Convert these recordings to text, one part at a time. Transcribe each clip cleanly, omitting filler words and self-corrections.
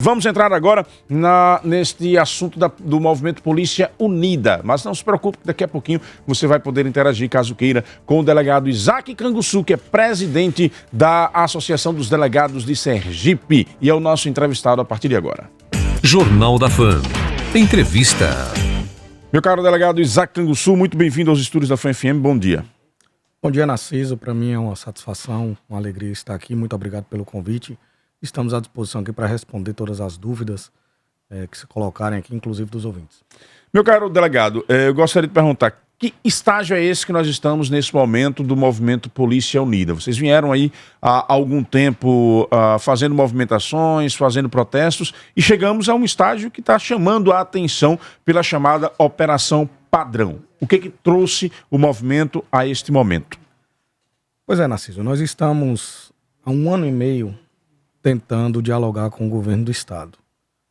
Vamos entrar agora neste assunto do movimento Polícia Unida. Mas não se preocupe, daqui a pouquinho você vai poder interagir, caso queira, com o delegado Isaac Canguçu, que é presidente da Associação dos Delegados de Sergipe. E é o nosso entrevistado a partir de agora. Jornal da FAM. Entrevista. Meu caro delegado Isaac Canguçu, muito bem-vindo aos estúdios da FAM FM. Bom dia. Bom dia, Narciso. Para mim é uma satisfação, uma alegria estar aqui. Muito obrigado pelo convite. Estamos à disposição aqui para responder todas as dúvidas que se colocarem aqui, inclusive dos ouvintes. Meu caro delegado, eu gostaria de perguntar, que estágio é esse que nós estamos nesse momento do movimento Polícia Unida? Vocês vieram aí há algum tempo fazendo movimentações, fazendo protestos, e chegamos a um estágio que está chamando a atenção pela chamada Operação Padrão. O que trouxe o movimento a este momento? Pois é, Narciso, nós estamos há 1 ano e meio tentando dialogar com o governo do estado.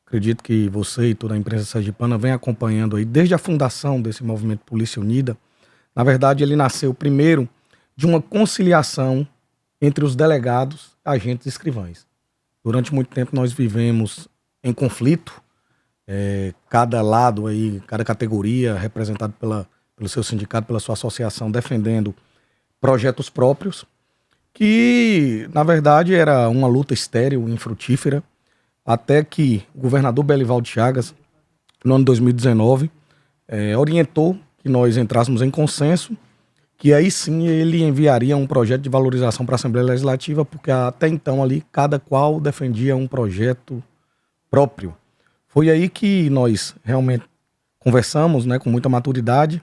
Acredito que você e toda a imprensa sergipana vem acompanhando aí desde a fundação desse movimento Polícia Unida. Na verdade, ele nasceu primeiro de uma conciliação entre os delegados, agentes e escrivães. Durante muito tempo nós vivemos em conflito, cada lado aí, cada categoria representado pelo seu sindicato, pela sua associação, defendendo projetos próprios, que, na verdade, era uma luta estéril, infrutífera, até que o governador Belivaldo Chagas, no ano de 2019, orientou que nós entrássemos em consenso, que aí sim ele enviaria um projeto de valorização para a Assembleia Legislativa, porque até então ali, cada qual defendia um projeto próprio. Foi aí que nós realmente conversamos, com muita maturidade,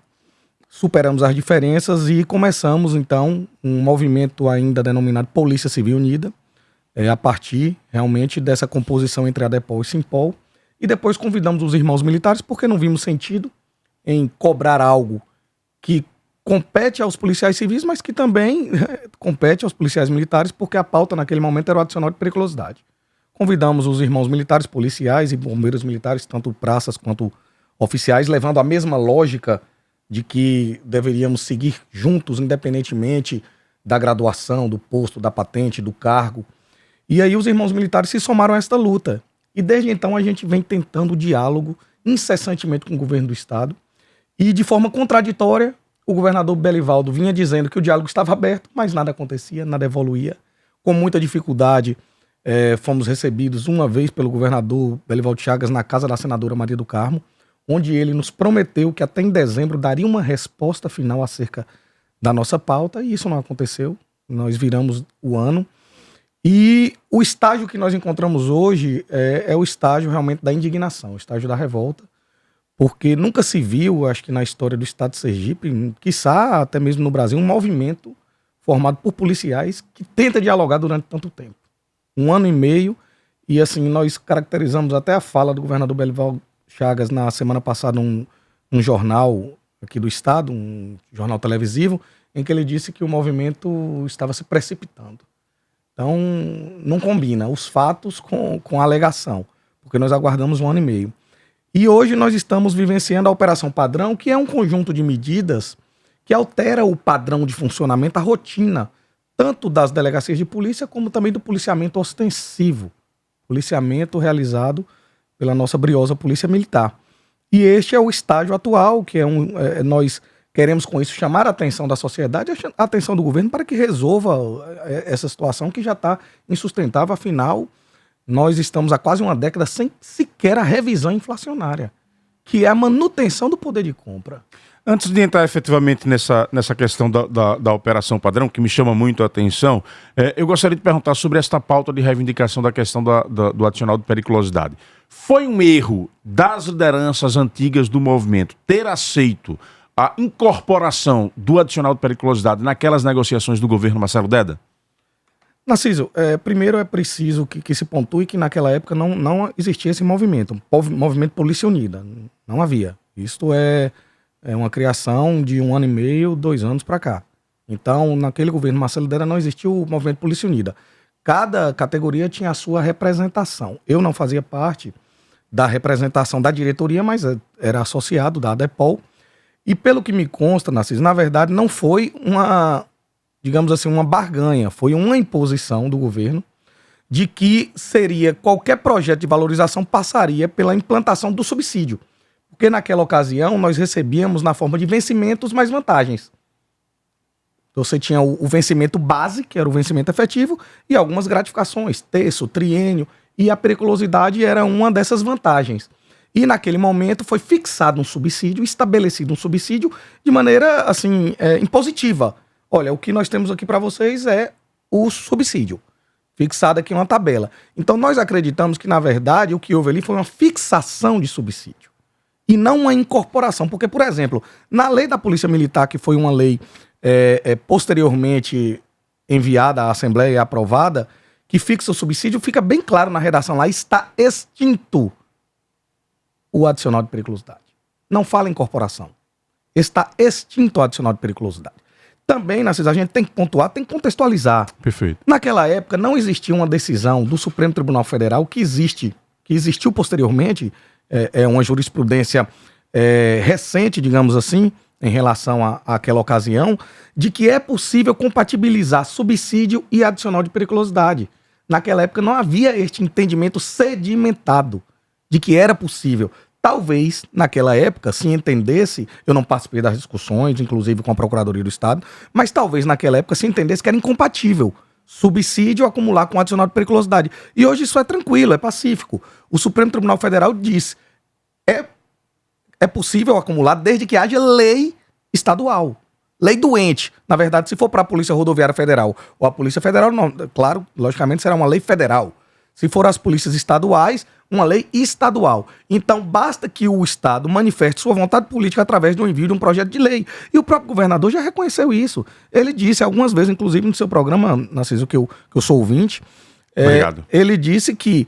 superamos as diferenças e começamos, então, um movimento ainda denominado Polícia Civil Unida, a partir, realmente, dessa composição entre a ADEPOL e Simpol. E depois convidamos os irmãos militares, porque não vimos sentido em cobrar algo que compete aos policiais civis, mas que também compete aos policiais militares, porque a pauta naquele momento era o adicional de periculosidade. Convidamos os irmãos militares, policiais e bombeiros militares, tanto praças quanto oficiais, levando a mesma lógica de que deveríamos seguir juntos, independentemente da graduação, do posto, da patente, do cargo. E aí os irmãos militares se somaram a esta luta. E desde então a gente vem tentando diálogo incessantemente com o governo do estado. E de forma contraditória, o governador Belivaldo vinha dizendo que o diálogo estava aberto, mas nada acontecia, nada evoluía. Com muita dificuldade, fomos recebidos uma vez pelo governador Belivaldo Chagas na casa da senadora Maria do Carmo, onde ele nos prometeu que até em dezembro daria uma resposta final acerca da nossa pauta, e isso não aconteceu. Nós viramos o ano. E o estágio que nós encontramos hoje é o estágio realmente da indignação, o estágio da revolta, porque nunca se viu, acho que na história do estado de Sergipe, quiçá até mesmo no Brasil, um movimento formado por policiais que tenta dialogar durante tanto tempo. 1 ano e meio, e assim, nós caracterizamos até a fala do governador Belivaldo Chagas na semana passada num jornal aqui do estado, um jornal televisivo, em que ele disse que o movimento estava se precipitando. Então, não combina os fatos com a alegação, porque nós aguardamos 1 ano e meio. E hoje nós estamos vivenciando a Operação Padrão, que é um conjunto de medidas que altera o padrão de funcionamento, a rotina, tanto das delegacias de polícia, como também do policiamento ostensivo, policiamento realizado pela nossa briosa Polícia Militar. E este é o estágio atual, que nós queremos com isso chamar a atenção da sociedade, a atenção do governo para que resolva essa situação que já está insustentável. Afinal, nós estamos há quase uma década sem sequer a revisão inflacionária, que é a manutenção do poder de compra. Antes de entrar efetivamente nessa questão da Operação Padrão, que me chama muito a atenção, eu gostaria de perguntar sobre esta pauta de reivindicação da questão do adicional de periculosidade. Foi um erro das lideranças antigas do movimento ter aceito a incorporação do adicional de periculosidade naquelas negociações do governo Marcelo Deda? Narciso, primeiro é preciso que se pontue que naquela época não existia esse movimento Polícia Unida, não havia. Isto é uma criação de 1 ano e meio, 2 anos para cá. Então, naquele governo Marcelo Deda não existiu o movimento Polícia Unida. Cada categoria tinha a sua representação. Eu não fazia parte da representação da diretoria, mas era associado da ADEPOL. E pelo que me consta, Narciso, na verdade não foi uma, digamos assim, uma barganha, foi uma imposição do governo de que qualquer projeto de valorização passaria pela implantação do subsídio. Porque naquela ocasião nós recebíamos na forma de vencimentos mais vantagens. Você tinha o vencimento base, que era o vencimento efetivo, e algumas gratificações, terço, triênio, e a periculosidade era uma dessas vantagens. E naquele momento foi fixado um subsídio, estabelecido um subsídio de maneira assim impositiva. Olha, o que nós temos aqui para vocês é o subsídio, fixado aqui uma tabela. Então nós acreditamos que, na verdade, o que houve ali foi uma fixação de subsídio e não uma incorporação. Porque, por exemplo, na lei da Polícia Militar, que foi uma lei posteriormente enviada à Assembleia e aprovada, que fixa o subsídio, fica bem claro na redação lá, está extinto o adicional de periculosidade. Não fala em incorporação. Está extinto o adicional de periculosidade. Também, Narciso, a gente tem que pontuar, tem que contextualizar. Perfeito. Naquela época não existia uma decisão do Supremo Tribunal Federal que existiu posteriormente, uma jurisprudência recente, digamos assim, em relação àquela ocasião, de que é possível compatibilizar subsídio e adicional de periculosidade. Naquela época não havia este entendimento sedimentado de que era possível. Talvez, naquela época, se entendesse, eu não participei das discussões, inclusive com a Procuradoria do Estado, mas talvez naquela época se entendesse que era incompatível subsídio acumular com adicional de periculosidade. E hoje isso é tranquilo, é pacífico. O Supremo Tribunal Federal diz é possível acumular desde que haja lei estadual. Lei doente. Na verdade, se for para a Polícia Rodoviária Federal ou a Polícia Federal, não, claro, logicamente será uma lei federal. Se for as polícias estaduais, uma lei estadual. Então, basta que o Estado manifeste sua vontade política através do envio de um projeto de lei. E o próprio governador já reconheceu isso. Ele disse algumas vezes, inclusive no seu programa, Narciso, que eu sou ouvinte, Obrigado. ele disse que,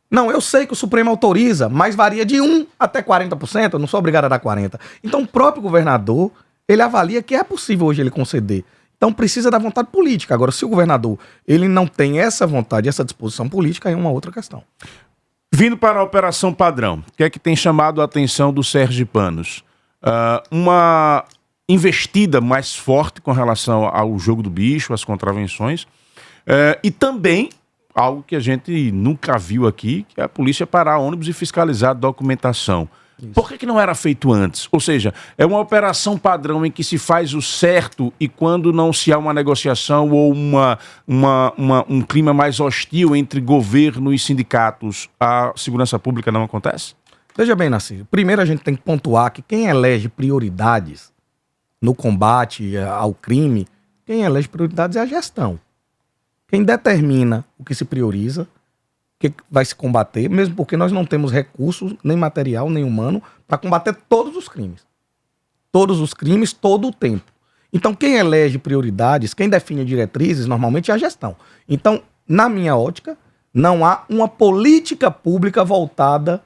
não, eu sei que o Supremo autoriza, mas varia de 1% até 40%, eu não sou obrigado a dar 40%. Então, o próprio governador, ele avalia que é possível hoje ele conceder. Então precisa da vontade política. Agora, se o governador ele não tem essa vontade, essa disposição política, aí é uma outra questão. Vindo para a Operação Padrão, o que é que tem chamado a atenção dos sergipanos? Uma investida mais forte com relação ao jogo do bicho, às contravenções, e também algo que a gente nunca viu aqui, que é a polícia parar ônibus e fiscalizar a documentação. Isso. Por que não era feito antes? Ou seja, é uma operação padrão em que se faz o certo e quando não se há uma negociação ou um clima mais hostil entre governo e sindicatos, a segurança pública não acontece? Veja bem, Narciso. Primeiro a gente tem que pontuar que quem elege prioridades no combate ao crime, quem elege prioridades é a gestão. Quem determina o que se prioriza, que vai se combater, mesmo porque nós não temos recursos, nem material, nem humano, para combater todos os crimes. Todos os crimes, todo o tempo. Então, quem elege prioridades, quem define diretrizes, normalmente é a gestão. Então, na minha ótica, não há uma política pública voltada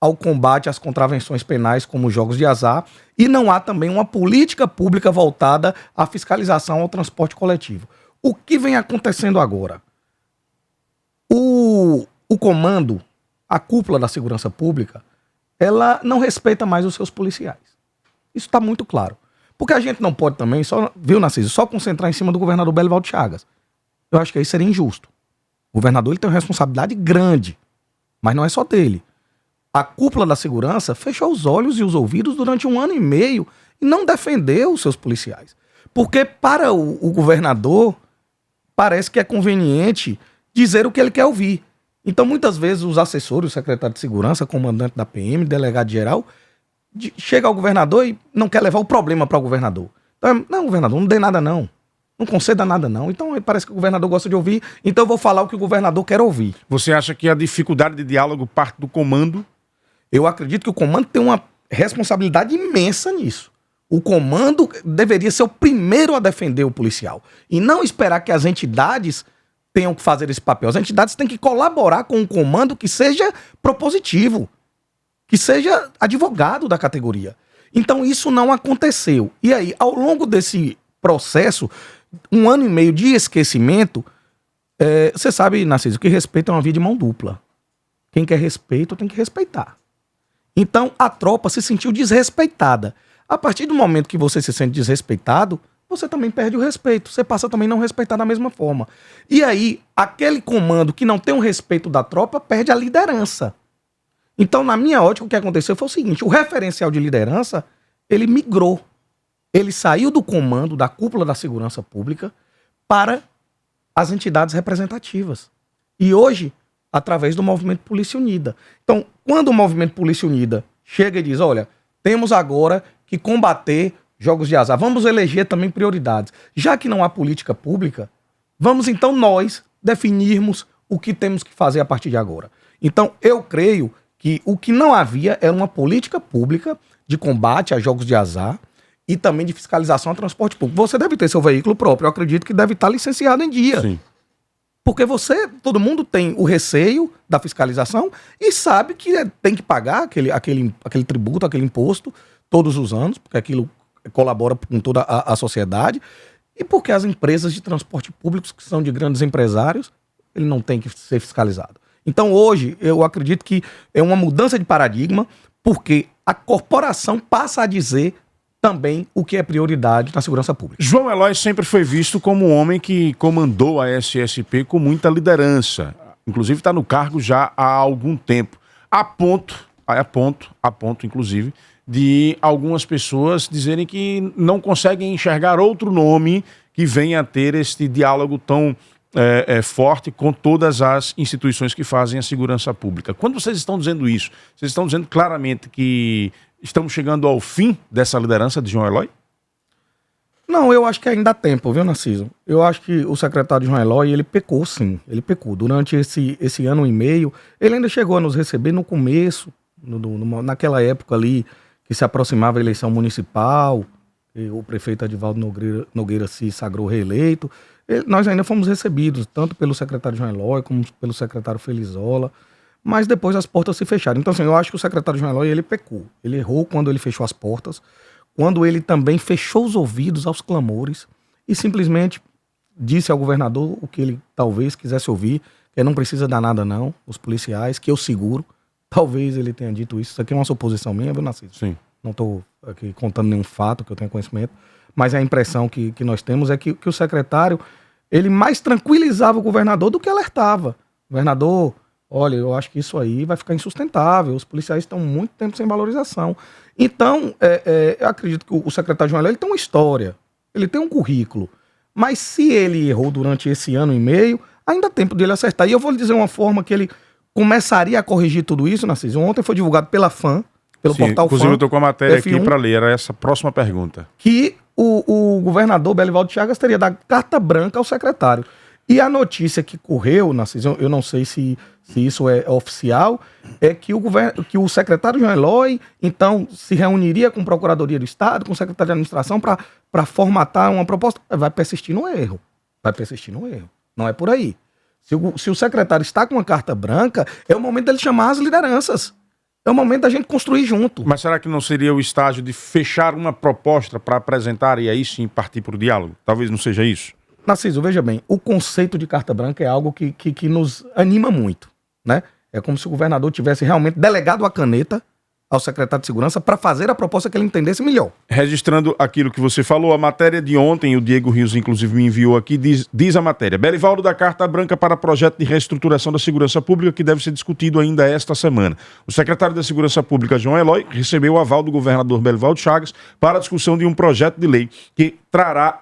ao combate às contravenções penais, como jogos de azar, e não há também uma política pública voltada à fiscalização ao transporte coletivo. O que vem acontecendo agora? O comando, a cúpula da segurança pública, ela não respeita mais os seus policiais. Isso está muito claro. Porque a gente não pode também, só concentrar em cima do governador Belivaldo Chagas. Eu acho que aí seria injusto. O governador ele tem uma responsabilidade grande, mas não é só dele. A cúpula da segurança fechou os olhos e os ouvidos durante 1 ano e meio e não defendeu os seus policiais. Porque para o governador, parece que é conveniente dizer o que ele quer ouvir. Então, muitas vezes, os assessores, o secretário de segurança, comandante da PM, delegado-geral, chega ao governador e não quer levar o problema para o governador. Então, não, governador, não dê nada não. Não conceda nada não. Então, parece que o governador gosta de ouvir, então eu vou falar o que o governador quer ouvir. Você acha que a dificuldade de diálogo parte do comando? Eu acredito que o comando tem uma responsabilidade imensa nisso. O comando deveria ser o primeiro a defender o policial. E não esperar que as entidades tenham que fazer esse papel. As entidades têm que colaborar com um comando que seja propositivo, que seja advogado da categoria. Então isso não aconteceu. E aí, ao longo desse processo, 1 ano e meio de esquecimento, você sabe, Narciso, que respeito é uma via de mão dupla. Quem quer respeito tem que respeitar. Então a tropa se sentiu desrespeitada. A partir do momento que você se sente desrespeitado, você também perde o respeito. Você passa também a não respeitar da mesma forma. E aí, aquele comando que não tem o respeito da tropa perde a liderança. Então, na minha ótica, o que aconteceu foi o seguinte: o referencial de liderança, ele migrou. Ele saiu do comando, da cúpula da segurança pública, para as entidades representativas. E hoje, através do Movimento Polícia Unida. Então, quando o Movimento Polícia Unida chega e diz, olha, temos agora que combater jogos de azar, vamos eleger também prioridades. Já que não há política pública, vamos então nós definirmos o que temos que fazer a partir de agora. Então, eu creio que o que não havia era uma política pública de combate a jogos de azar e também de fiscalização ao transporte público. Você deve ter seu veículo próprio, eu acredito que deve estar licenciado em dia. Sim. Porque todo mundo tem o receio da fiscalização e sabe que tem que pagar aquele tributo, aquele imposto todos os anos, porque aquilo colabora com toda a sociedade, e porque as empresas de transporte público, que são de grandes empresários, ele não tem que ser fiscalizado. Então hoje eu acredito que é uma mudança de paradigma, porque a corporação passa a dizer também o que é prioridade na segurança pública. João Eloy sempre foi visto como um homem que comandou a SSP com muita liderança. Inclusive está no cargo já há algum tempo. A ponto, inclusive, de algumas pessoas dizerem que não conseguem enxergar outro nome que venha a ter este diálogo tão forte com todas as instituições que fazem a segurança pública. Quando vocês estão dizendo isso, vocês estão dizendo claramente que estamos chegando ao fim dessa liderança de João Eloy? Não, eu acho que ainda há tempo, viu, Narciso? Eu acho que o secretário João Eloy, ele pecou sim, ele pecou. Durante esse ano e meio, ele ainda chegou a nos receber no começo, naquela época ali, que se aproximava a eleição municipal, o prefeito Edivaldo Nogueira se sagrou reeleito. Nós ainda fomos recebidos, tanto pelo secretário João Eloy, como pelo secretário Felizola, mas depois as portas se fecharam. Então, assim, eu acho que o secretário João Eloy, ele pecou. Ele errou quando ele fechou as portas, quando ele também fechou os ouvidos aos clamores e simplesmente disse ao governador o que ele talvez quisesse ouvir, que não precisa dar nada não, os policiais, que eu seguro. Talvez ele tenha dito isso. Isso aqui é uma suposição minha, viu, Narciso? Sim. Não estou aqui contando nenhum fato que eu tenha conhecimento, mas a impressão que nós temos é que o secretário, ele mais tranquilizava o governador do que alertava. Governador, olha, eu acho que isso aí vai ficar insustentável, os policiais estão muito tempo sem valorização. Então, eu acredito que o secretário João Eloy, ele tem uma história, ele tem um currículo, mas se ele errou durante esse ano e meio, ainda há tempo dele acertar. E eu vou lhe dizer uma forma que ele começaria a corrigir tudo isso, Narciso. Ontem foi divulgado pela FAM, pelo portal inclusive FAM. Eu estou com a matéria F1, aqui para ler, era essa próxima pergunta. Que o governador Belivaldo Chagas teria dado carta branca ao secretário. E a notícia que correu, Narciso, eu não sei se isso é oficial, é que o secretário João Eloy, então, se reuniria com a Procuradoria do Estado, com o secretário de Administração, para formatar uma proposta. Vai persistir no erro. Não é por aí. Se o secretário está com uma carta branca, é o momento dele chamar as lideranças. É o momento da gente construir junto. Mas será que não seria o estágio de fechar uma proposta para apresentar e aí sim partir para o diálogo? Talvez não seja isso. Narciso, veja bem, o conceito de carta branca é algo que nos anima muito, né? É como se o governador tivesse realmente delegado a caneta ao secretário de Segurança para fazer a proposta que ele entendesse melhor. Registrando aquilo que você falou, a matéria de ontem, o Diego Rios inclusive me enviou aqui, diz a matéria: Belivaldo dá carta branca para projeto de reestruturação da segurança pública que deve ser discutido ainda esta semana. O secretário da Segurança Pública, João Eloy, recebeu o aval do governador Belivaldo Chagas para a discussão de um projeto de lei que tratará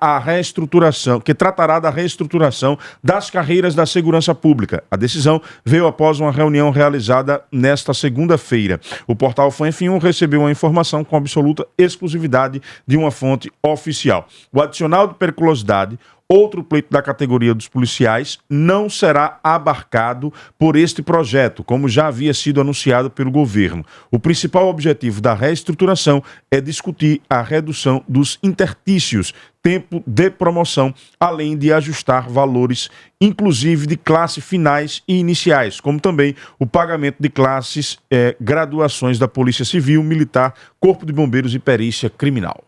da reestruturação das carreiras da segurança pública. A decisão veio após uma reunião realizada nesta segunda-feira. O portal F1 recebeu a informação com absoluta exclusividade de uma fonte oficial. O adicional de periculosidade, outro pleito da categoria dos policiais, não será abarcado por este projeto, como já havia sido anunciado pelo governo. O principal objetivo da reestruturação é discutir a redução dos interstícios, tempo de promoção, além de ajustar valores, inclusive de classe finais e iniciais, como também o pagamento de classes, graduações da Polícia Civil, Militar, Corpo de Bombeiros e Perícia Criminal.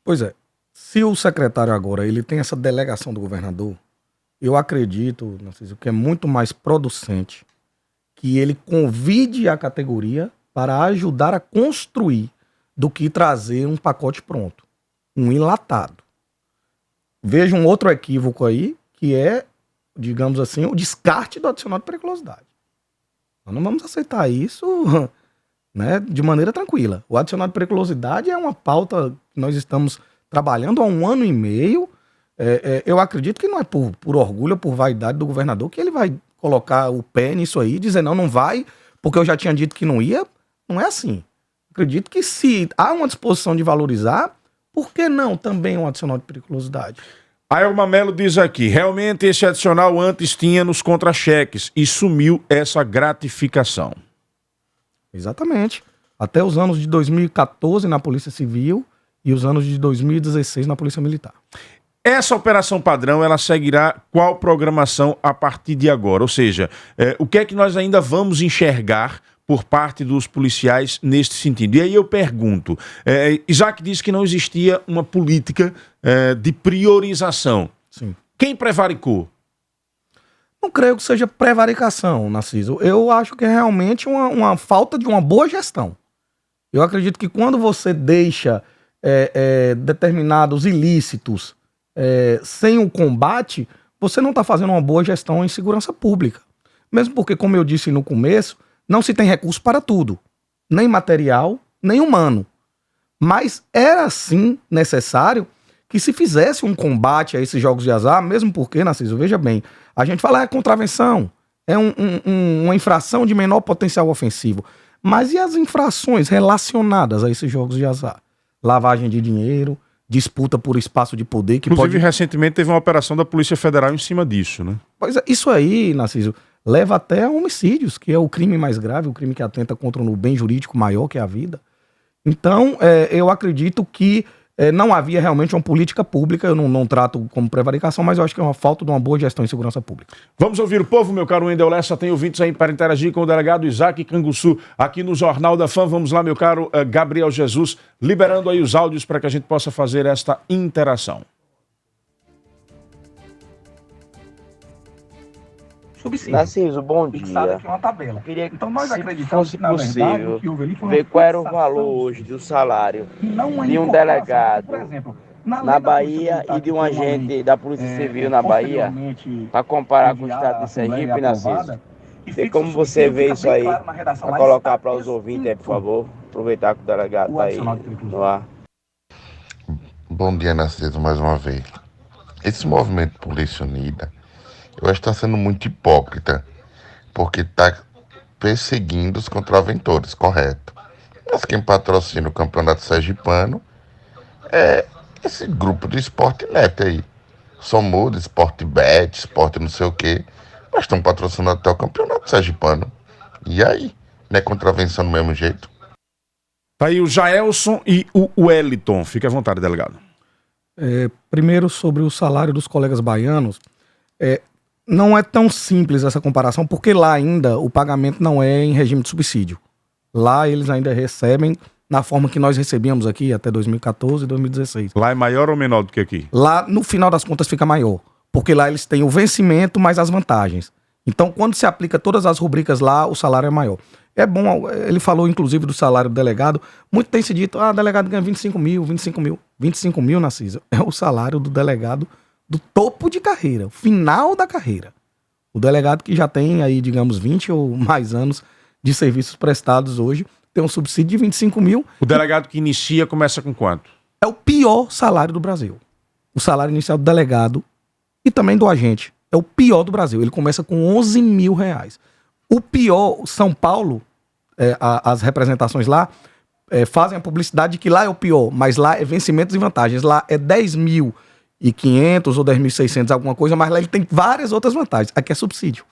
Pois é. Se o secretário agora ele tem essa delegação do governador, eu acredito, Narciso, que é muito mais producente que ele convide a categoria para ajudar a construir do que trazer um pacote pronto, um enlatado. vejo um outro equívoco aí, que é, digamos assim, o descarte do adicional de periculosidade. Nós não vamos aceitar isso, né, de maneira tranquila. O adicional de periculosidade é uma pauta que nós estamos trabalhando há 1 ano e meio. Eu acredito que não é por orgulho ou por vaidade do governador que ele vai colocar o pé nisso aí e dizer não vai, porque eu já tinha dito que não ia. Não é assim. Acredito que se há uma disposição de valorizar, por que não também um adicional de periculosidade? A Elma Melo diz aqui, realmente esse adicional antes tinha nos contra-cheques e sumiu essa gratificação. Exatamente. Até os anos de 2014 na Polícia Civil e os anos de 2016 na Polícia Militar. Essa operação padrão, ela seguirá qual programação a partir de agora? Ou seja, o que é que nós ainda vamos enxergar por parte dos policiais neste sentido? E aí eu pergunto, Isaac disse que não existia uma política de priorização. Sim. Quem prevaricou? Não creio que seja prevaricação, Narciso. Eu acho que é realmente uma falta de uma boa gestão. Eu acredito que quando você deixa determinados ilícitos sem o combate, você não está fazendo uma boa gestão em segurança pública. Mesmo porque, como eu disse no começo, não se tem recurso para tudo, nem material, nem humano. Mas era sim necessário que se fizesse um combate a esses jogos de azar, mesmo porque, Narciso, veja bem, a gente fala contravenção, é uma infração de menor potencial ofensivo. Mas e as infrações relacionadas a esses jogos de azar? Lavagem de dinheiro, disputa por espaço de poder que inclusive, recentemente teve uma operação da Polícia Federal em cima disso, né? Pois é, isso aí, Narciso, leva até a homicídios, que é o crime mais grave, o crime que atenta contra o bem jurídico maior, que é a vida. Então, eu acredito que não havia realmente uma política pública, eu não trato como prevaricação, mas eu acho que é uma falta de uma boa gestão em segurança pública. Vamos ouvir o povo, meu caro Wendel Lessa, tem ouvintes aí para interagir com o delegado Isaac Canguçu, aqui no Jornal da Fã. Vamos lá, meu caro Gabriel Jesus, liberando aí os áudios para que a gente possa fazer esta interação. Narciso, bom dia. Sabe que é uma tabela. Então nós acreditamos que, na verdade, o que houve ali foi ver qual era o valor hoje do salário de um delegado, por exemplo, na Bahia e de um agente da Polícia Civil na Bahia, para comparar com o estado de Sergipe, Narciso. E como você vê isso aí, para colocar para os ouvintes aí, por favor, aproveitar que o delegado está aí no ar. Bom dia, Narciso, mais uma vez. Esse movimento Polícia Unida, eu acho que está sendo muito hipócrita, porque está perseguindo os contraventores, correto. Mas quem patrocina o Campeonato Sergipano é esse grupo de Esporte Net aí. Somudo, Esporte Bet, Esporte não sei o quê, mas estão patrocinando até o Campeonato Sergipano. E aí? Não é contravenção do mesmo jeito? Tá aí o Jaelson e o Wellington. Fique à vontade, delegado. Primeiro, sobre o salário dos colegas baianos, não é tão simples essa comparação, porque lá ainda o pagamento não é em regime de subsídio. Lá eles ainda recebem na forma que nós recebíamos aqui até 2014 e 2016. Lá é maior ou menor do que aqui? Lá, no final das contas, fica maior, porque lá eles têm o vencimento mais as vantagens. Então, quando se aplica todas as rubricas lá, o salário é maior. É bom, ele falou inclusive do salário do delegado, muito tem se dito, o delegado ganha 25 mil. 25 mil, Narciso, é o salário do delegado do topo de carreira, final da carreira. O delegado que já tem aí, digamos, 20 ou mais anos de serviços prestados hoje, tem um subsídio de 25 mil. O delegado que inicia começa com quanto? É o pior salário do Brasil. O salário inicial do delegado e também do agente é o pior do Brasil. Ele começa com 11 mil reais. O pior, São Paulo, as representações lá fazem a publicidade de que lá é o pior, mas lá é vencimentos e vantagens. Lá é 10.500 ou 10.600 alguma coisa, mas lá ele tem várias outras vantagens. Aqui é subsídio.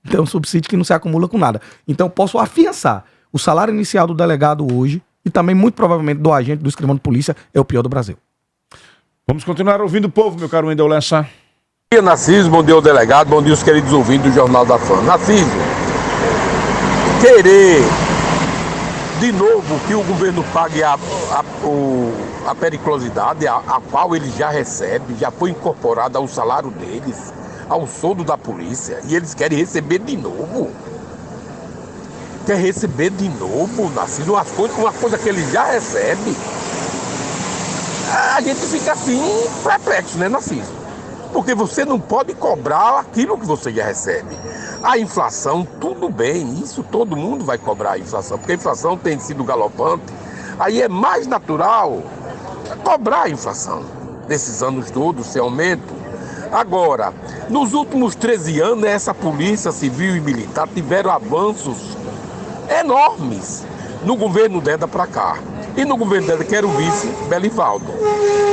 Então é um subsídio que não se acumula com nada. Então eu posso afiançar, o salário inicial do delegado hoje, e também muito provavelmente do agente, do escrivão de polícia, é o pior do Brasil. Vamos continuar ouvindo o povo, meu caro Wendel Lessa. Bom dia, Narciso, bom dia ao delegado, bom dia aos queridos ouvintes do Jornal da Fã. Narciso, querer de novo que o governo pague a periculosidade, a qual ele já recebe, já foi incorporada ao salário deles, ao soldo da polícia, e eles querem receber de novo. Quer receber de novo, Narciso, uma coisa que ele já recebe. a gente fica assim, perplexo, né, Narciso? Porque você não pode cobrar aquilo que você já recebe. A inflação, tudo bem, isso todo mundo vai cobrar a inflação, porque a inflação tem sido galopante. Aí é mais natural cobrar a inflação desses anos todos, esse aumento. Agora, nos últimos 13 anos, essa polícia civil e militar tiveram avanços enormes no governo Deda para cá. E no governo Deda, que era o vice, Belivaldo.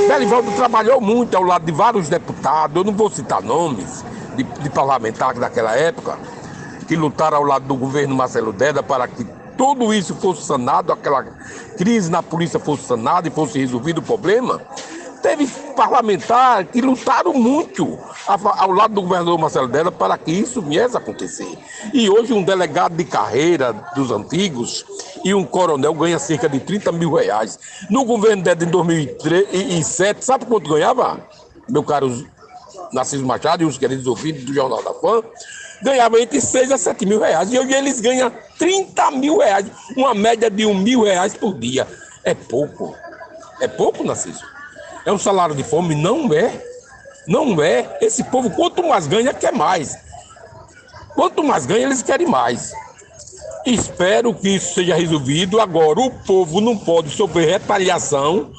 Belivaldo trabalhou muito ao lado de vários deputados, eu não vou citar nomes de parlamentares daquela época, que lutaram ao lado do governo Marcelo Deda para que tudo isso fosse sanado, aquela crise na polícia fosse sanada e fosse resolvido o problema. Teve parlamentares que lutaram muito ao lado do governador Marcelo Deda para que isso viesse a acontecer. E hoje um delegado de carreira dos antigos e um coronel ganha cerca de 30 mil reais. No governo Deda em 2007, sabe quanto ganhava? Meu caro Narciso Machado e os queridos ouvintes do Jornal da Fã, ganhava entre 6 a 7 mil reais. E hoje eles ganham 30 mil reais, uma média de R$1.000 por dia. É pouco. É pouco, Narciso? É um salário de fome? Não é. Não é. Esse povo, quanto mais ganha, quer mais. Quanto mais ganha, eles querem mais. Espero que isso seja resolvido. Agora, o povo não pode sofrer retaliação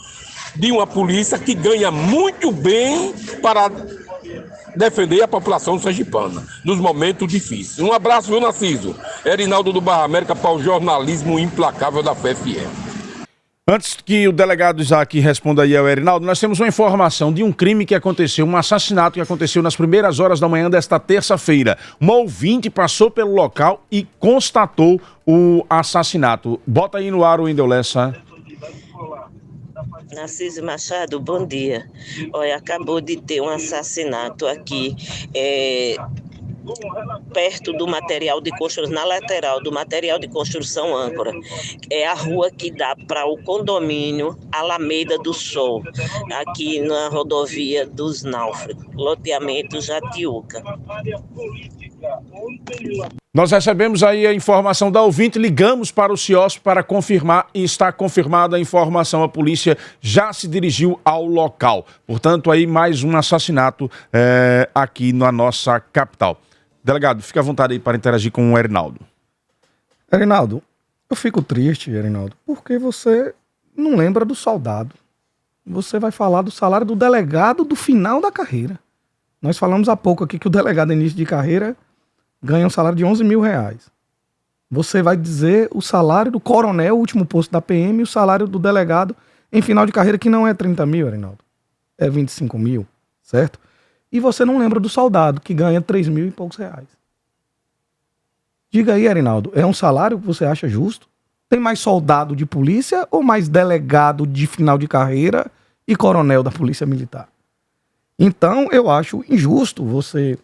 de uma polícia que ganha muito bem para defender a população sergipana nos momentos difíceis. Um abraço, viu, Narciso? Erinaldo do Barra América para o jornalismo implacável da FFM. Antes que o delegado Isaac responda aí ao Erinaldo, nós temos uma informação de um crime que aconteceu, um assassinato que aconteceu nas primeiras horas da manhã desta terça-feira. Uma ouvinte passou pelo local e constatou o assassinato. Bota aí no ar o Indeulessa. Narciso Machado, bom dia. Olha, acabou de ter um assassinato aqui, perto do material de construção, na lateral do material de construção âncora. É a rua que dá para o condomínio Alameda do Sol, aqui na rodovia dos Náufragos, loteamento Jatiuca. Nós recebemos aí a informação da ouvinte, ligamos para o CIOSP para confirmar e está confirmada a informação. A polícia já se dirigiu ao local. Portanto, aí mais um assassinato aqui na nossa capital. Delegado, fica à vontade aí para interagir com o Erinaldo. Erinaldo, eu fico triste, Erinaldo, porque você não lembra do soldado. Você vai falar do salário do delegado do final da carreira. Nós falamos há pouco aqui que o delegado início de carreira ganha um salário de 11 mil reais. Você vai dizer o salário do coronel, o último posto da PM, e o salário do delegado em final de carreira, que não é 30 mil, Erinaldo. É 25 mil, certo? E você não lembra do soldado, que ganha 3 mil e poucos reais. Diga aí, Erinaldo, é um salário que você acha justo? Tem mais soldado de polícia ou mais delegado de final de carreira e coronel da Polícia Militar? Então, eu acho injusto você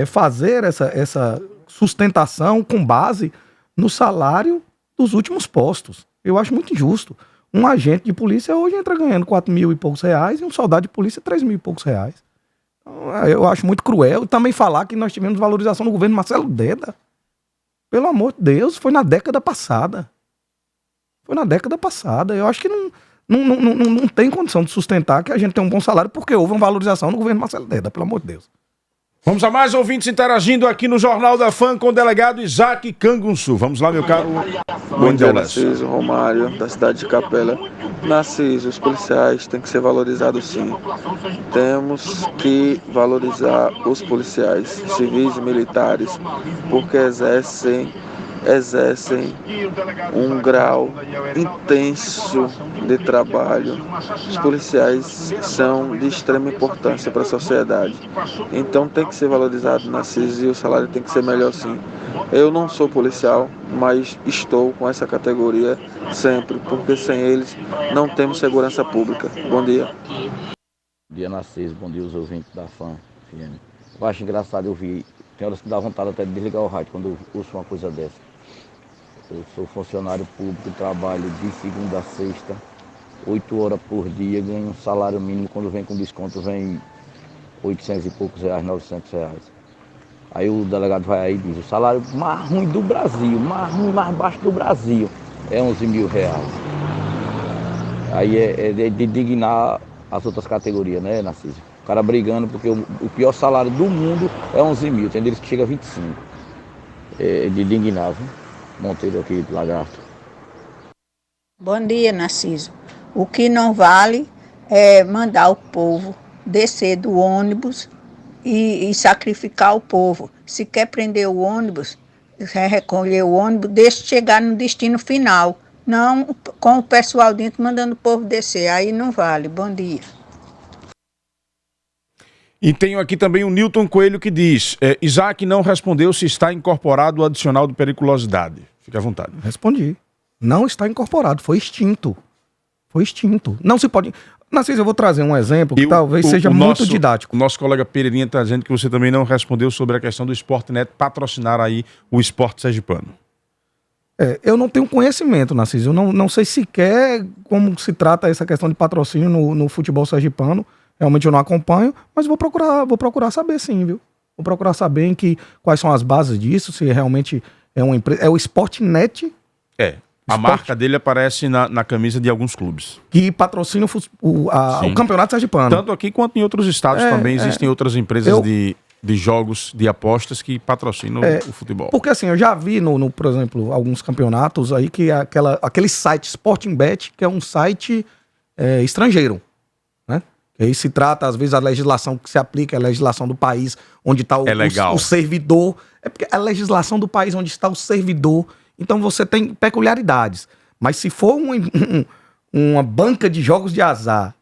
fazer essa sustentação com base no salário dos últimos postos. Eu acho muito injusto. Um agente de polícia hoje entra ganhando 4 mil e poucos reais e um soldado de polícia 3 mil e poucos reais. Então, eu acho muito cruel. E também falar que nós tivemos valorização no governo Marcelo Deda. Pelo amor de Deus, foi na década passada. Foi na década passada. Eu acho que não tem condição de sustentar que a gente tem um bom salário porque houve uma valorização no governo Marcelo Deda, pelo amor de Deus. Vamos a mais ouvintes interagindo aqui no Jornal da Fã com o delegado Isaac Cangunçu. Vamos lá, meu caro. Bom dia, Narciso, Romário, da cidade de Capela. Narciso, os policiais têm que ser valorizados sim. Temos que valorizar os policiais, civis e militares, porque exercem um grau intenso de trabalho. Os policiais são de extrema importância para a sociedade. Então tem que ser valorizado, Narciso, e o salário tem que ser melhor sim. Eu não sou policial, mas estou com essa categoria sempre, porque sem eles não temos segurança pública. Bom dia. Bom dia, Narciso. Bom dia, os ouvintes da Fã. Eu acho engraçado ouvir. Tem horas que dá vontade até de desligar o rádio quando eu ouço uma coisa dessa. Eu sou funcionário público, trabalho de segunda a sexta, 8 horas por dia, ganho um salário mínimo, quando vem com desconto vem 800 e poucos reais, 900 reais. Aí o delegado vai aí e diz, o salário mais ruim do Brasil, mais ruim, mais baixo do Brasil, é 11 mil reais. Aí é de dignar as outras categorias, né, Narciso? O cara brigando porque o pior salário do mundo é 11 mil, tem deles que chega a 25. É de dignar, viu? Monteiro aqui do Lagarto. Bom dia, Narciso. O que não vale é mandar o povo descer do ônibus e sacrificar o povo. Se quer prender o ônibus, quer recolher o ônibus, deixa chegar no destino final. Não com o pessoal dentro mandando o povo descer. Aí não vale. Bom dia. E tenho aqui também o Newton Coelho que diz: Isaac não respondeu se está incorporado o adicional de periculosidade. Fique à vontade. Respondi. Não está incorporado, foi extinto. Foi extinto. Não se pode... Narciso, eu vou trazer um exemplo que talvez seja muito didático. O nosso colega Pereirinha está dizendo que você também não respondeu sobre a questão do Sportnet patrocinar aí o esporte sergipano. Eu não tenho conhecimento, Narciso. Eu não sei sequer como se trata essa questão de patrocínio no futebol sergipano. Realmente eu não acompanho, mas vou procurar saber sim, viu? Vou procurar saber quais são as bases disso, se realmente é uma empresa. É o Sportnet. A marca dele aparece na camisa de alguns clubes. Que patrocina o campeonato sergipano. Tanto aqui quanto em outros estados também existem outras empresas de jogos, de apostas que patrocinam o futebol. Porque assim, eu já vi, por exemplo, alguns campeonatos aí que aquele site Sporting Bet, que é um site estrangeiro, né? E aí se trata, às vezes, a legislação que se aplica, a legislação do país onde está o servidor. É porque a legislação do país onde está o servidor. Então você tem peculiaridades. Mas se for uma banca de jogos de azar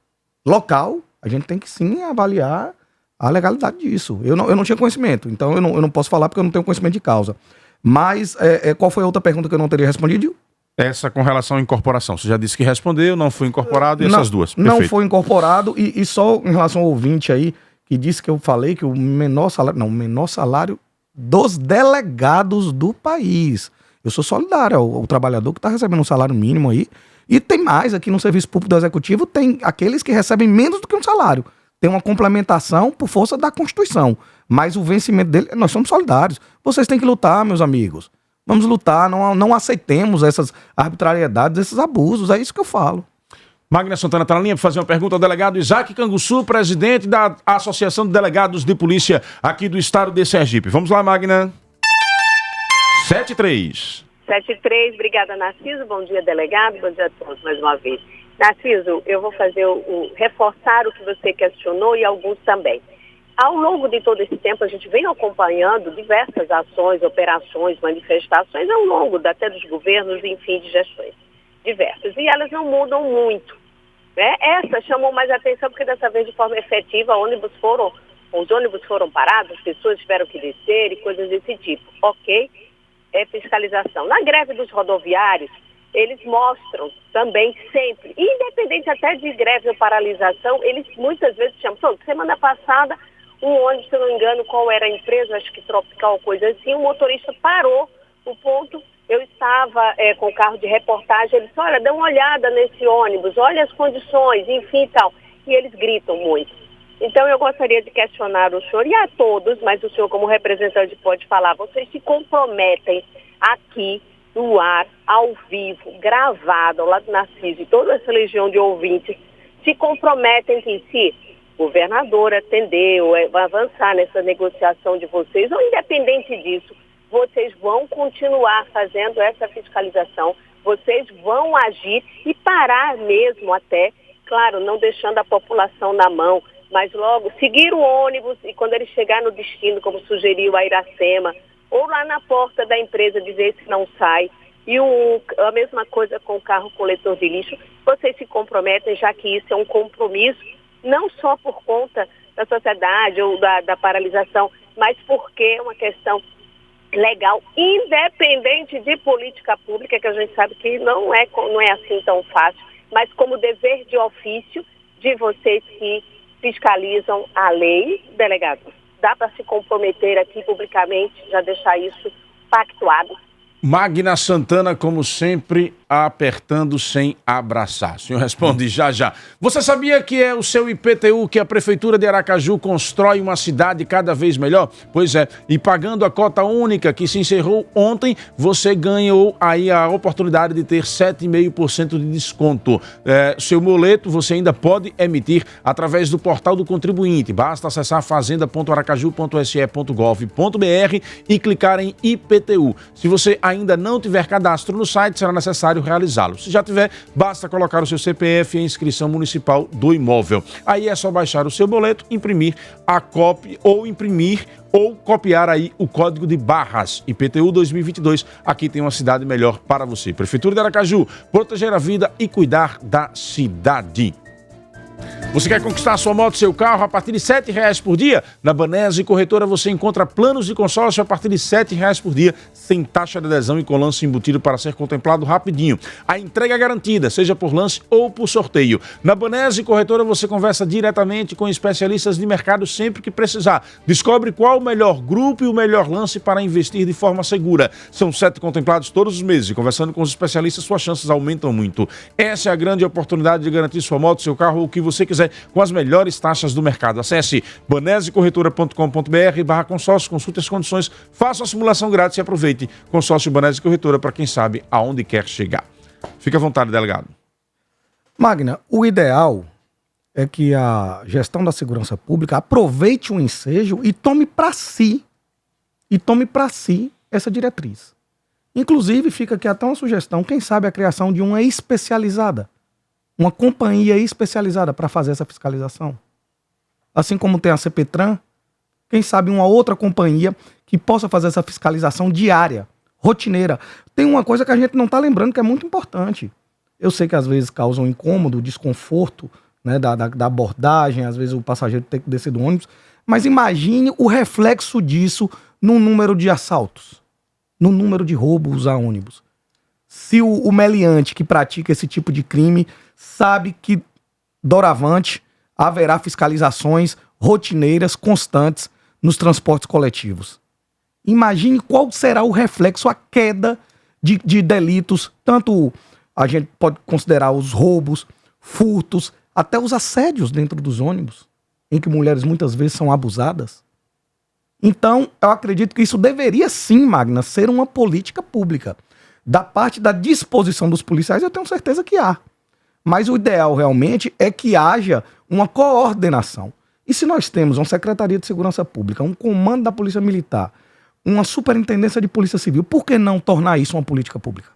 local, a gente tem que sim avaliar a legalidade disso. Eu não tinha conhecimento, então eu não posso falar porque eu não tenho conhecimento de causa. Mas qual foi a outra pergunta que eu não teria respondido? Essa com relação à incorporação. Você já disse que respondeu, não foi incorporado, e essas duas. Perfeito. Não foi incorporado, e só em relação ao ouvinte aí, que disse que eu falei que o menor salário dos delegados do país. Eu sou solidário ao trabalhador que está recebendo um salário mínimo aí. E tem mais aqui no Serviço Público do Executivo, tem aqueles que recebem menos do que um salário. Tem uma complementação por força da Constituição. Mas o vencimento dele, nós somos solidários. Vocês têm que lutar, meus amigos. Vamos lutar, não aceitemos essas arbitrariedades, esses abusos. É isso que eu falo. Magna Santana está na linha para fazer uma pergunta ao delegado Isaac Canguçu, presidente da Associação de Delegados de Polícia aqui do estado de Sergipe. Vamos lá, Magna. 7-3. 7-3, obrigada, Narciso. Bom dia, delegado. Bom dia a todos mais uma vez. Narciso, eu vou fazer reforçar o que você questionou e alguns também. Ao longo de todo esse tempo, a gente vem acompanhando diversas ações, operações, manifestações, ao longo até dos governos, enfim, de gestões diversas. E elas não mudam muito, né? Essas chamam mais atenção porque dessa vez, de forma efetiva, os ônibus foram parados, as pessoas tiveram que descer e coisas desse tipo. Ok? É fiscalização. Na greve dos rodoviários, eles mostram também sempre, independente até de greve ou paralisação, eles muitas vezes chamam. Semana passada, um ônibus, se eu não me engano, qual era a empresa, acho que Tropical, coisa assim, o motorista parou o ponto, eu estava com o carro de reportagem, ele disse, olha, dá uma olhada nesse ônibus, olha as condições, enfim e tal. E eles gritam muito. Então eu gostaria de questionar o senhor e a todos, mas o senhor como representante pode falar, vocês se comprometem aqui no ar, ao vivo, gravado, ao lado do Narciso e toda essa legião de ouvintes, se comprometem que se o governador atender ou avançar nessa negociação de vocês, ou independente disso, vocês vão continuar fazendo essa fiscalização, vocês vão agir e parar mesmo até, claro, não deixando a população na mão, mas logo seguir o ônibus e quando ele chegar no destino, como sugeriu a Iracema, ou lá na porta da empresa dizer se não sai, e a mesma coisa com o carro coletor de lixo, vocês se comprometem, já que isso é um compromisso, não só por conta da sociedade ou da paralisação, mas porque é uma questão legal, independente de política pública, que a gente sabe que não é assim tão fácil, mas como dever de ofício de vocês que fiscalizam a lei, delegado. Dá para se comprometer aqui publicamente, já deixar isso pactuado, Magna Santana, como sempre, apertando sem abraçar. O senhor responde já já. Você sabia que é o seu IPTU que a Prefeitura de Aracaju constrói uma cidade cada vez melhor? Pois é, e pagando a cota única que se encerrou ontem, você ganhou aí a oportunidade de ter 7,5% de desconto. Seu boleto você ainda pode emitir através do portal do contribuinte. Basta acessar fazenda.aracaju.se.gov.br e clicar em IPTU. Se você ainda não tiver cadastro no site, será necessário realizá-lo. Se já tiver, basta colocar o seu CPF e a inscrição municipal do imóvel. Aí é só baixar o seu boleto, imprimir a cópia ou copiar aí o código de barras IPTU 2022. Aqui tem uma cidade melhor para você. Prefeitura de Aracaju, proteger a vida e cuidar da cidade. Você quer conquistar sua moto, seu carro a partir de R$ 7,00 por dia? Na Banese Corretora você encontra planos de consórcio a partir de R$ 7,00 por dia, sem taxa de adesão e com lance embutido para ser contemplado rapidinho. A entrega é garantida, seja por lance ou por sorteio. Na Banese Corretora você conversa diretamente com especialistas de mercado sempre que precisar. Descobre qual o melhor grupo e o melhor lance para investir de forma segura. São 7 contemplados todos os meses e conversando com os especialistas suas chances aumentam muito. Essa é a grande oportunidade de garantir sua moto, seu carro ou o que você quiser com as melhores taxas do mercado. Acesse banesecorretora.com.br/consórcio, consulte as condições, faça a simulação grátis e aproveite. Consórcio Banese Corretora para quem sabe aonde quer chegar. Fique à vontade, delegado. Magna, o ideal é que a gestão da segurança pública aproveite o ensejo e tome para si essa diretriz. Inclusive, fica aqui até uma sugestão, quem sabe a criação de uma especializada. Uma companhia especializada para fazer essa fiscalização. Assim como tem a CPTRAN, quem sabe uma outra companhia que possa fazer essa fiscalização diária, rotineira. Tem uma coisa que a gente não está lembrando que é muito importante. Eu sei que às vezes causa um incômodo, desconforto, né, da abordagem, às vezes o passageiro tem que descer do ônibus, mas imagine o reflexo disso no número de assaltos, no número de roubos a ônibus. Se o meliante que pratica esse tipo de crime sabe que, doravante, haverá fiscalizações rotineiras, constantes, nos transportes coletivos. Imagine qual será o reflexo, a queda de delitos, tanto a gente pode considerar os roubos, furtos, até os assédios dentro dos ônibus, em que mulheres muitas vezes são abusadas. Então, eu acredito que isso deveria sim, Magna, ser uma política pública. Da parte da disposição dos policiais, eu tenho certeza que há. Mas o ideal realmente é que haja uma coordenação. E se nós temos uma Secretaria de Segurança Pública, um comando da Polícia Militar, uma Superintendência de Polícia Civil, por que não tornar isso uma política pública?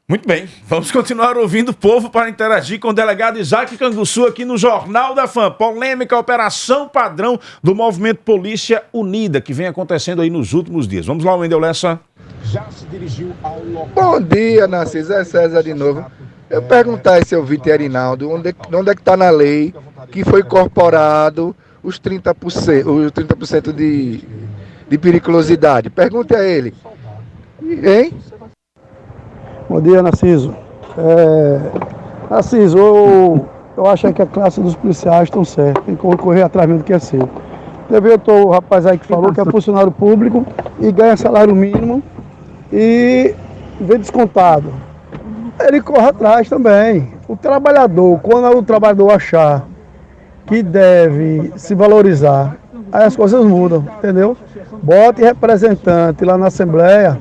Muito bem, vamos continuar ouvindo o povo para interagir com o delegado Isaac Canguçu aqui no Jornal da Fã. Polêmica Operação Padrão do Movimento Polícia Unida, que vem acontecendo aí nos últimos dias. Vamos lá, Wendel Lessa. Já se dirigiu ao local. Bom dia, Narciso. É César de novo. Eu perguntar a esse ouvinte Arinaldo, onde é que está na lei que foi incorporado os 30% de periculosidade? Pergunte a ele. Hein? Bom dia, Narciso. Narciso, eu acho que a classe dos policiais estão certa. Tem que correr atrás mesmo do que é seu. Teve o rapaz aí que falou que é funcionário público e ganha salário mínimo e vê descontado. Ele corre atrás também. O trabalhador, quando o trabalhador achar que deve se valorizar, aí as coisas mudam, entendeu? Bote representante lá na Assembleia,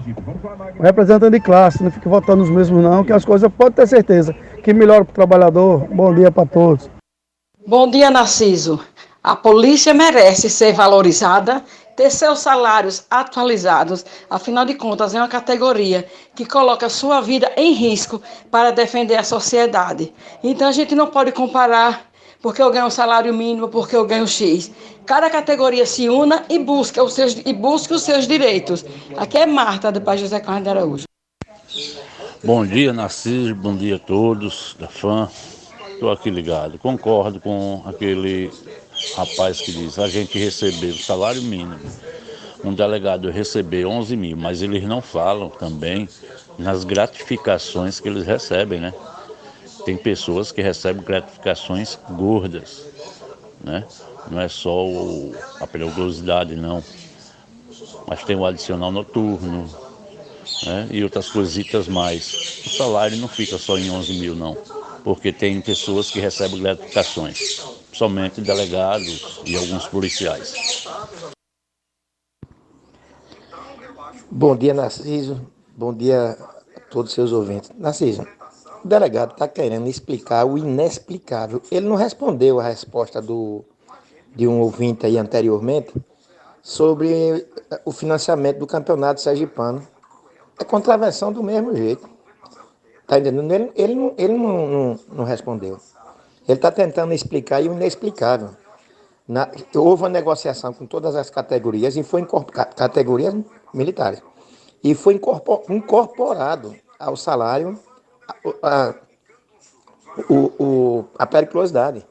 representante de classe, não fique votando nos mesmos não, que as coisas pode ter certeza que melhora para o trabalhador. Bom dia para todos. Bom dia, Narciso. A polícia merece ser valorizada, ter seus salários atualizados. Afinal de contas, é uma categoria que coloca a sua vida em risco para defender a sociedade. Então a gente não pode comparar porque eu ganho um salário mínimo, porque eu ganho X. Cada categoria se una e busque os seus direitos. Aqui é Marta, do Pai José Carlos de Araújo. Bom dia, Narciso. Bom dia a todos da Fã. Estou aqui ligado. Concordo com aquele rapaz que diz a gente receber o salário mínimo. Um delegado receber 11 mil, mas eles não falam também nas gratificações que eles recebem, né? Tem pessoas que recebem gratificações gordas, né? Não é só a periculosidade, não. mas tem o adicional noturno, né, e outras coisitas mais. O salário não fica só em 11 mil, não, porque tem pessoas que recebem gratificações, somente delegados e alguns policiais. Bom dia, Narciso. Bom dia a todos os seus ouvintes. Narciso, o delegado está querendo explicar o inexplicável. Ele não respondeu a resposta de um ouvinte aí anteriormente sobre o financiamento do campeonato sergipano. É contravenção do mesmo jeito. Tá entendendo? Ele não respondeu. Ele está tentando explicar o inexplicável. Houve uma negociação com todas as categorias e foi categorias militares. E foi incorporado ao salário a periculosidade.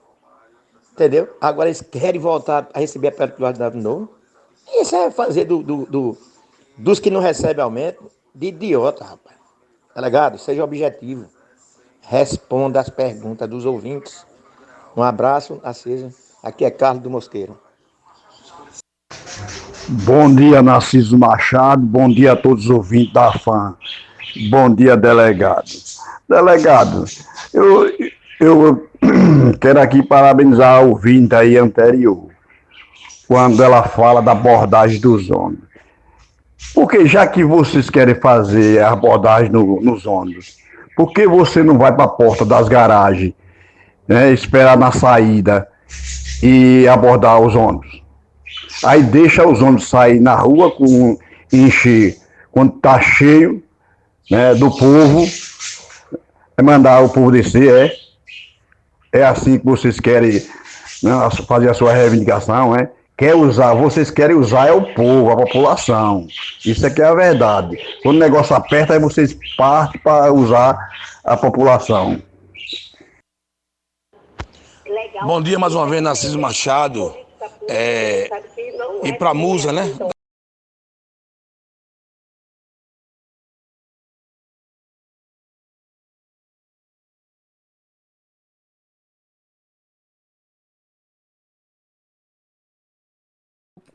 Entendeu? Agora eles querem voltar a receber a periculosidade de novo. Isso é fazer dos que não recebem aumento de idiota, rapaz. Delegado, seja objetivo. Responda as perguntas dos ouvintes. Um abraço, Narciso. Aqui é Carlos do Mosqueiro. Bom dia, Narciso Machado. Bom dia a todos os ouvintes da FAM. Bom dia, delegado. Delegado, eu quero aqui parabenizar a ouvinte aí anterior, quando ela fala da abordagem dos ônibus. Porque já que vocês querem fazer a abordagem nos ônibus, por que você não vai para a porta das garagens, né, esperar na saída e abordar os ônibus? Aí deixa os ônibus sair na rua, encher, quando está cheio, né, do povo, é mandar o povo descer, é assim que vocês querem, né, fazer a sua reivindicação, né? Vocês querem usar é o povo, a população. Isso aqui é a verdade. Quando o negócio aperta, aí vocês partem para usar a população. Bom dia mais uma vez, Narciso Machado. E para a Musa, né?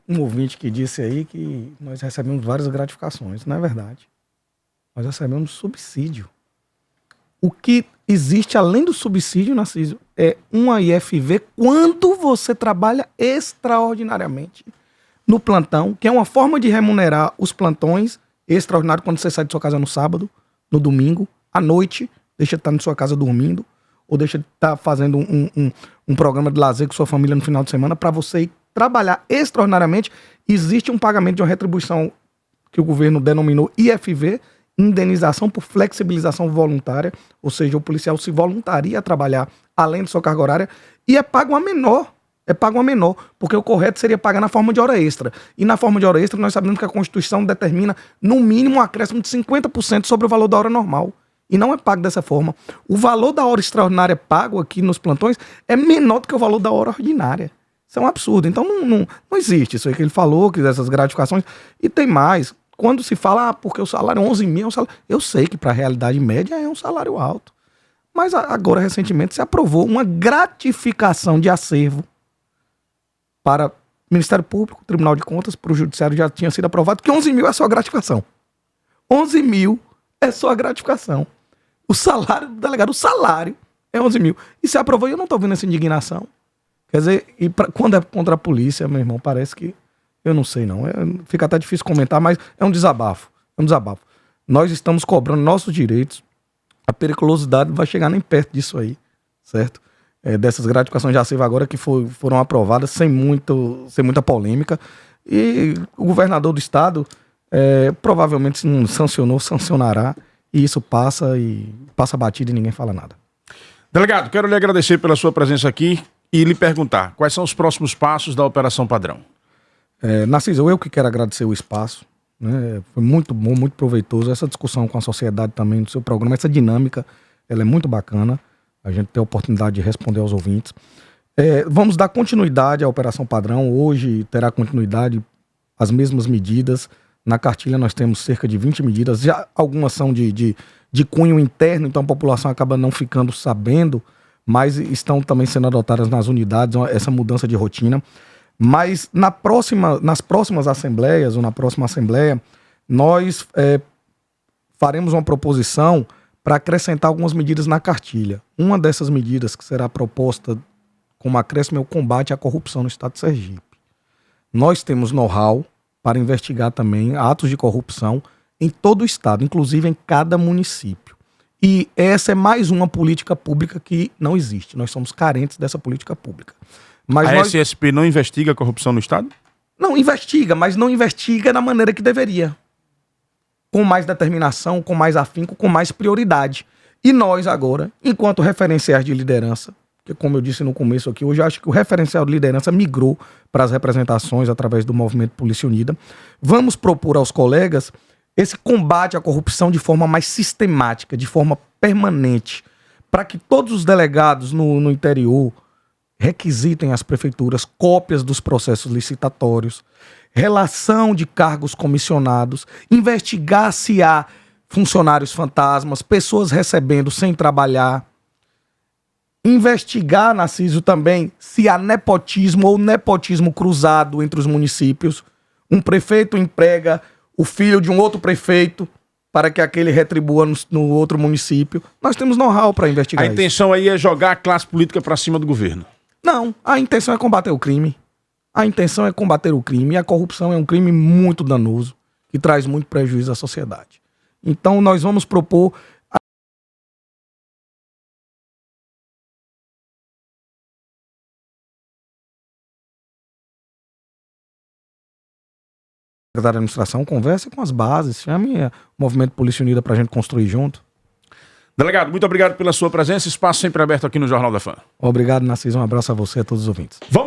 Um ouvinte que disse aí que nós recebemos várias gratificações. Não é verdade. Nós recebemos subsídio. O que existe além do subsídio, Narciso, é uma IFV quando você trabalha extraordinariamente no plantão, que é uma forma de remunerar os plantões extraordinários quando você sai de sua casa no sábado, no domingo, à noite, deixa de estar na sua casa dormindo, ou deixa de estar fazendo um programa de lazer com sua família no final de semana, para você ir trabalhar extraordinariamente. Existe um pagamento de uma retribuição que o governo denominou IFV, indenização por flexibilização voluntária, ou seja, o policial se voluntaria a trabalhar além de sua carga horária, e é pago a menor. É pago a menor, porque o correto seria pagar na forma de hora extra. E na forma de hora extra, nós sabemos que a Constituição determina, no mínimo, um acréscimo de 50% sobre o valor da hora normal. E não é pago dessa forma. O valor da hora extraordinária pago aqui nos plantões é menor do que o valor da hora ordinária. Isso é um absurdo. Então não existe isso aí que ele falou, que essas gratificações. E tem mais. Quando se fala, porque o salário 11 mil é um salário... Eu sei que para a realidade média é um salário alto. Mas agora, recentemente, se aprovou uma gratificação de acervo para o Ministério Público, Tribunal de Contas, para o Judiciário já tinha sido aprovado, que 11 mil é só a gratificação. 11 mil é só a gratificação. O salário do delegado, o salário é 11 mil. E se aprovou, e eu não estou vendo essa indignação. Quer dizer, quando é contra a polícia, meu irmão, parece que... Eu não sei, não. Fica até difícil comentar, mas é um desabafo. É um desabafo. Nós estamos cobrando nossos direitos. A periculosidade vai chegar nem perto disso aí, certo? Dessas gratificações de acervo agora que foram aprovadas sem muita polêmica. E o governador do estado provavelmente, se não sancionou, sancionará. E isso passa batido e ninguém fala nada. Delegado, quero lhe agradecer pela sua presença aqui e lhe perguntar quais são os próximos passos da Operação Padrão. Narciso, eu que quero agradecer o espaço, né? Foi muito bom, muito proveitoso essa discussão com a sociedade também do seu programa, essa dinâmica, ela é muito bacana, a gente tem a oportunidade de responder aos ouvintes. Vamos dar continuidade à Operação Padrão, hoje terá continuidade as mesmas medidas, na cartilha nós temos cerca de 20 medidas, já algumas são de cunho interno, então a população acaba não ficando sabendo, mas estão também sendo adotadas nas unidades, essa mudança de rotina. Mas nas próximas assembleias, ou na próxima assembleia, nós faremos uma proposição para acrescentar algumas medidas na cartilha. Uma dessas medidas que será proposta como acréscimo é o combate à corrupção no estado de Sergipe. Nós temos know-how para investigar também atos de corrupção em todo o estado, inclusive em cada município. E essa é mais uma política pública que não existe. Nós somos carentes dessa política pública. Mas a SSP não investiga a corrupção no estado? Não investiga, mas não investiga da maneira que deveria. Com mais determinação, com mais afinco, com mais prioridade. E nós agora, enquanto referenciais de liderança, que como eu disse no começo aqui, hoje eu acho que o referencial de liderança migrou para as representações através do Movimento Polícia Unida, vamos propor aos colegas esse combate à corrupção de forma mais sistemática, de forma permanente, para que todos os delegados no interior requisitem às prefeituras cópias dos processos licitatórios, relação de cargos comissionados, investigar se há funcionários fantasmas, pessoas recebendo sem trabalhar, investigar, Narciso, também se há nepotismo ou nepotismo cruzado entre os municípios. Um prefeito emprega o filho de um outro prefeito para que aquele retribua no outro município. Nós temos know-how para investigar isso. A intenção aí é jogar a classe política para cima do governo. Não, a intenção é combater o crime. A intenção é combater o crime. E a corrupção é um crime muito danoso, que traz muito prejuízo à sociedade. Então nós vamos propor... da administração, converse com as bases, chame o Movimento Polícia Unida para a gente construir junto. Delegado, muito obrigado pela sua presença. Espaço sempre aberto aqui no Jornal da Fã. Obrigado, Narciso. Um abraço a você e a todos os ouvintes. Vamos